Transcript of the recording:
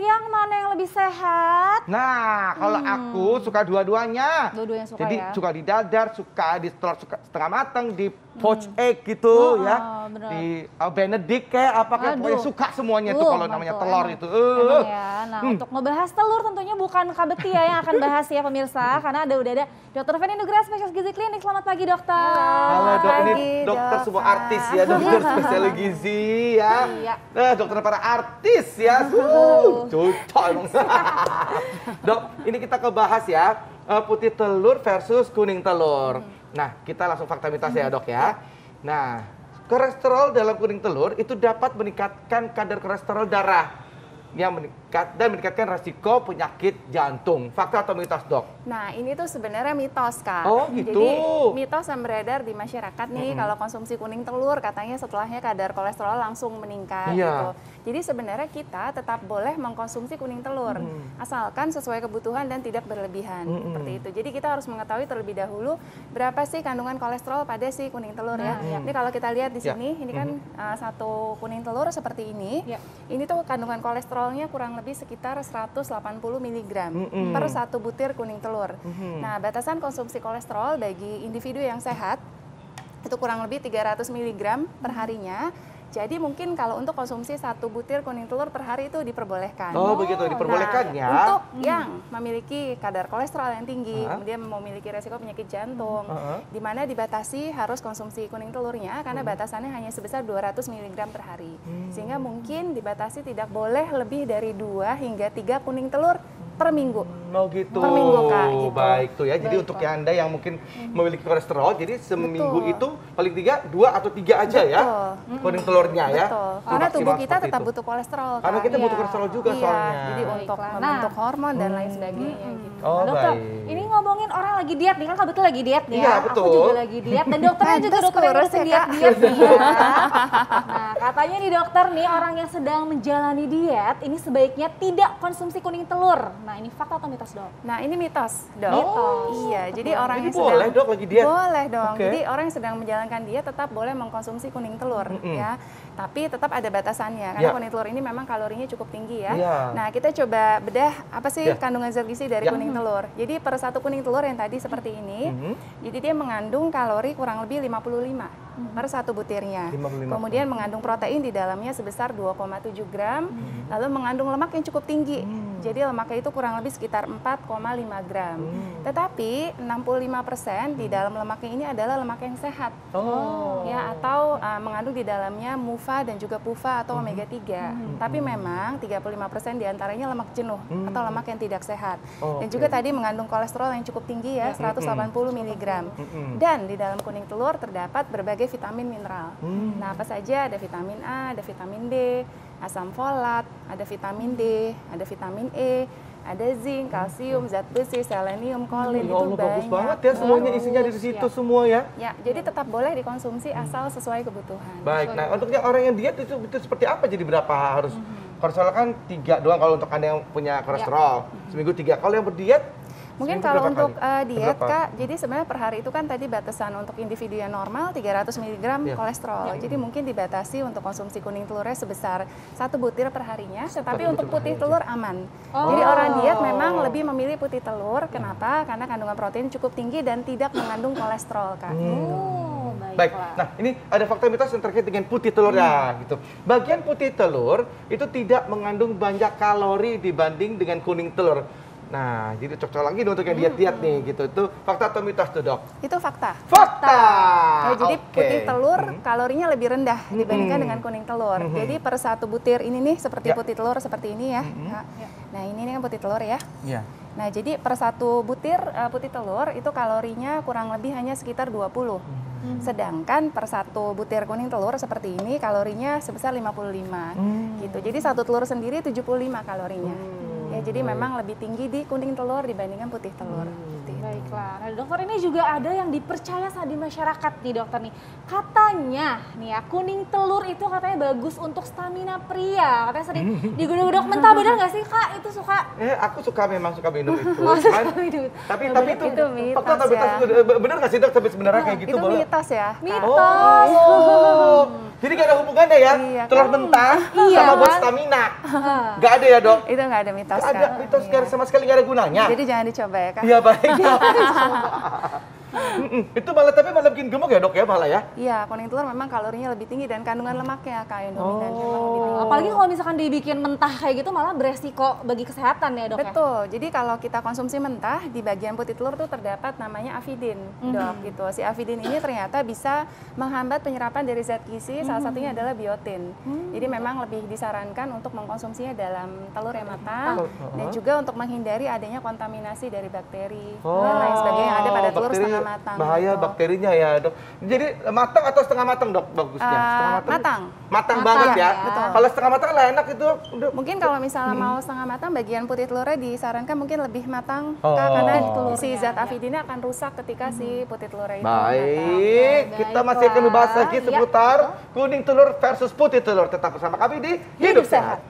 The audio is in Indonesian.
yang mana yang lebih sehat? Nah, kalau aku suka dua-duanya. Dua-duanya suka. Jadi ya? suka di dadar, suka di telur suka setengah matang, di poached egg gitu ya. Bener. Di Benedict kayak apa kayak pokoknya suka semuanya tuh kalau namanya telur itu. Emang ya. Nah, untuk ngebahas telur tentunya bukan Kak Beti ya yang akan bahas ya pemirsa, karena udah ada Dr. Feni Nugraha, spesialis gizi klinik. Selamat pagi, dokter. Halo dok, ini dokter semua artis ya, dokter spesialis gizi ya. Nah, dokter para artis ya. Cocok emang. Dok, ini kita kebahas ya, putih telur versus kuning telur. Nah, kita langsung fakta mitos ya dok ya. Nah, kolesterol dalam kuning telur itu dapat meningkatkan kadar kolesterol darah yang meningkat dan meningkatkan resiko penyakit jantung. Fakta atau mitos, dok? Nah, ini tuh sebenarnya mitos, Kak. Oh, gitu. Jadi mitos yang beredar di masyarakat nih, kalau konsumsi kuning telur katanya setelahnya kadar kolesterol langsung meningkat gitu. Jadi sebenarnya kita tetap boleh mengkonsumsi kuning telur asalkan sesuai kebutuhan dan tidak berlebihan seperti itu. Jadi kita harus mengetahui terlebih dahulu berapa sih kandungan kolesterol pada si kuning telur ya. Ini kalau kita lihat di sini, ini kan satu kuning telur seperti ini. Ini tuh kandungan kolesterolnya kurang lebih sekitar 180 mg per satu butir kuning telur. Nah, batasan konsumsi kolesterol bagi individu yang sehat itu kurang lebih 300 mg per harinya. Jadi mungkin kalau untuk konsumsi satu butir kuning telur per hari itu diperbolehkan. Oh, begitu diperbolehkan ya. Untuk yang memiliki kadar kolesterol yang tinggi, kemudian memiliki resiko penyakit jantung, di mana dibatasi harus konsumsi kuning telurnya karena batasannya hanya sebesar 200 mg per hari. Sehingga mungkin dibatasi tidak boleh lebih dari 2 hingga 3 kuning telur per minggu. Oh gitu. Per minggu, Kak, gitu. Baik tuh ya. Jadi untuk Anda yang mungkin memiliki kolesterol, jadi seminggu itu paling 2 atau 3 aja ya kuning telurnya ya. Karena tubuh kita tetap butuh kolesterol. Karena kita butuh kolesterol juga soalnya. Jadi untuk membentuk hormon dan lain sebagainya gitu. Oh, dokter, baik. ini ngomongin orang lagi diet nih, kan Kak Beti lagi diet nih Iya, ya. betul. Aku juga lagi diet dan dokternya juga dokter yang ngurusin diet nih ya. Nah, katanya nih dokter nih orang yang sedang menjalani diet ini sebaiknya tidak konsumsi kuning telur. Nah, ini fakta atau mitos, dok? Nah, ini mitos, dok. Mitos. Iya, jadi orang Ini yang sedang boleh dok lagi diet? Boleh dong. Oke. Jadi orang yang sedang menjalankan diet tetap boleh mengkonsumsi kuning telur ya. Tapi tetap ada batasannya karena kuning telur ini memang kalorinya cukup tinggi ya. Nah, kita coba bedah apa sih kandungan zat gizi dari kuning telur. Jadi per satu kuning telur yang tadi seperti ini, jadi dia mengandung kalori kurang lebih 55 per satu butirnya. 55. Kemudian mengandung protein di dalamnya sebesar 2,7 gram, lalu mengandung lemak yang cukup tinggi. Jadi lemaknya itu kurang lebih sekitar 4,5 gram. Tetapi 65% di dalam lemaknya ini adalah lemak yang sehat. Ya, atau mengandung di dalamnya MUFA dan juga PUFA atau omega 3. Tapi memang 35% diantaranya lemak jenuh atau lemak yang tidak sehat. Dan juga tadi mengandung kolesterol yang cukup tinggi ya, 180 mg. Dan di dalam kuning telur terdapat berbagai vitamin mineral. Nah, apa saja? Ada vitamin A, ada vitamin D, asam folat, ada vitamin D, ada vitamin E, ada zinc, kalsium, zat besi, selenium, kolin, itu banyak. Bagus banget ya semuanya isinya di situ semua ya. Ya, jadi tetap boleh dikonsumsi asal sesuai kebutuhan. Baik, nah untuk yang orang yang diet itu seperti apa? Jadi berapa harus? Kolesterol kan 3 doang kalau untuk Anda yang punya kolesterol. Seminggu 3. Kalau yang berdiet? Mungkin kalau untuk diet, Kak, jadi sebenarnya per hari itu kan tadi batasan untuk individu yang normal 300 mg kolesterol. Jadi mungkin dibatasi untuk konsumsi kuning telurnya sebesar 1 butir per harinya, tetapi untuk putih telur aman. Jadi orang diet memang lebih memilih putih telur. Kenapa? Karena kandungan protein cukup tinggi dan tidak mengandung kolesterol, Kak. Baik, nah ini ada fakta mitos yang terkait dengan putih telur ya gitu. Bagian putih telur itu tidak mengandung banyak kalori dibanding dengan kuning telur. Nah, jadi cocok lagi untuk yang diet-diet nih gitu. Itu fakta atau mitos tuh, dok? Itu fakta. Fakta! Ya, jadi putih telur kalorinya lebih rendah dibandingkan dengan kuning telur. Jadi per satu butir ini nih seperti putih telur seperti ini ya. Nah, ini kan putih telur ya. Nah, jadi per satu butir putih telur itu kalorinya kurang lebih hanya sekitar 20. Sedangkan per satu butir kuning telur seperti ini kalorinya sebesar 55 gitu. Jadi satu telur sendiri 75 kalorinya. Ya, jadi memang lebih tinggi di kuning telur dibandingkan putih telur. Baiklah, nah dokter ini juga ada yang dipercaya sama di masyarakat nih dokter nih. Katanya nih ya kuning telur itu katanya bagus untuk stamina pria. Katanya sering digodok-godok mentah, benar nggak sih Kak? Itu suka? Aku memang suka minum itu. Tapi itu mitos fakta atau mitos ya. benar nggak sih dok? Tapi sebenarnya kayak gitu itu mitos ya. Mitos. Jadi nggak ada hubungannya ya, Iya, telur kan? mentah Iya, sama buat kan? stamina. Nggak ada ya dok? Itu nggak ada mitos. Nggak ada, Kak. mitos Iya. sama sekali nggak ada gunanya. Jadi jangan dicoba ya Kak. Iya baik. Itu malah tapi malah bikin gemuk ya dok ya malah ya? Iya, kuning telur memang kalorinya lebih tinggi dan kandungan lemaknya Kak yang dominan memang lebih tinggi. Apalagi kalau misalkan dibikin mentah kayak gitu malah beresiko bagi kesehatan ya dok ya? Betul, jadi kalau kita konsumsi mentah, di bagian putih telur tuh terdapat namanya avidin, dok, gitu. Si avidin ini ternyata bisa menghambat penyerapan dari zat gizi, salah satunya adalah biotin. Jadi memang lebih disarankan untuk mengkonsumsinya dalam telur yang matang, dan juga untuk menghindari adanya kontaminasi dari bakteri, dan lain sebagainya yang ada pada telur bakteri setengah matang. bahaya gitu. bakterinya ya dok. Jadi matang atau setengah matang dok bagusnya? Setengah matang. Matang. Matang banget ya. Betul. Kalau setengah matang lah enak itu. Udah. Mungkin kalau misalnya mau setengah matang, bagian putih telurnya disarankan mungkin lebih matang, Oh. Kak, karena Telurnya, si zat ya. avidinnya akan rusak ketika si putih telurnya itu matang. Baik, kita masih akan membahas lagi Baiklah. seputar kuning telur versus putih telur. Tetap bersama kami di Hidup Sehat.